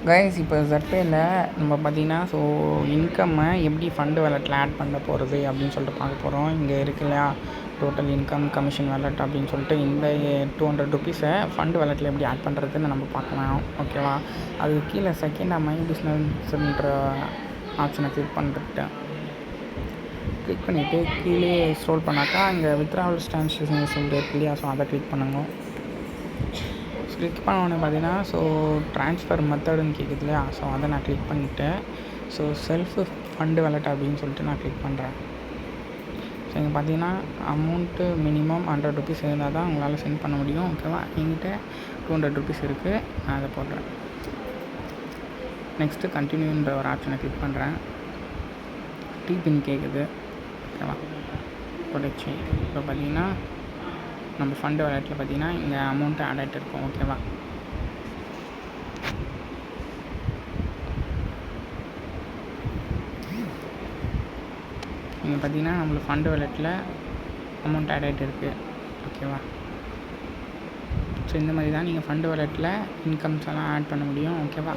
Guys இப்போ ஜெட்பேயில் நம்ம பார்த்தீங்கன்னா இன்கம்மை எப்படி ஃபண்டு வேலெட்டில் ஆட் பண்ண போகிறது அப்படின்னு சொல்லிட்டு பார்க்க போகிறோம். இங்கே இருக்கு இல்லையா, டோட்டல் இன்கம் கமிஷன் வேலெட் அப்படின்னு சொல்லிட்டு இந்த 200 ருபீஸை ஃபண்டு வேலெட்டில் எப்படி ஆட் பண்ணுறதுன்னு நம்ம பார்க்கலாம். ஓகேவா, அது கீழே செகண்டாக மை பிஸ்னஸ்ன்ற ஆப்ஷனை கிளிக் பண்ணிவிட்டு கீழே ஸ்க்ரோல் பண்ணாக்கா இங்கே வித்ட்ராவல் ட்ரான்சாக்ஷன் சொல்லிட்டு இருக்கு இல்லையா, அதை கிளிக் பண்ணுங்க. கிளிக் பண்ணோடனே பார்த்தீங்கன்னா ட்ரான்ஸ்ஃபர் மெத்தடுன்னு கேட்குது இல்லையா, அதை நான் கிளிக் பண்ணிவிட்டேன். செல்ஃப் ஃபண்டு வேலெட் அப்படின்னு சொல்லிட்டு நான் கிளிக் பண்ணுறேன். இங்கே பார்த்தீங்கன்னா அமௌண்ட்டு மினிமம் 100 ருபீஸ் இருந்தால் தான் உங்களால் சென்ட் பண்ண முடியும். ஓகேவா, என்கிட்ட 200 ருபீஸ் இருக்குது, நான் அதை போடுறேன். நெக்ஸ்ட்டு கண்டினியூன்ற ஒரு ஆப்ஷனை கிளிக் பண்ணுறேன். பின் கேட்குது. ஓகேவா, போட்டுச்சு. இப்போ பார்த்தீங்கன்னா நம்ம ஃபண்டு வேலெட்டில் பார்த்தீங்கன்னா இங்கே அமௌண்ட்டு ஆட் ஆகிட்டு இருக்கும். ஓகேவா, இங்கே பார்த்தீங்கன்னா நம்மளுக்கு ஃபண்டு வேலெட்டில் அமௌண்ட் ஆட் ஆகிட்டு இருக்குது. ஓகேவா, இந்த மாதிரி தான் நீங்கள் ஃபண்டு வேலெட்டில் இன்கம்ஸ் எல்லாம் ஆட் பண்ண முடியும். ஓகேவா.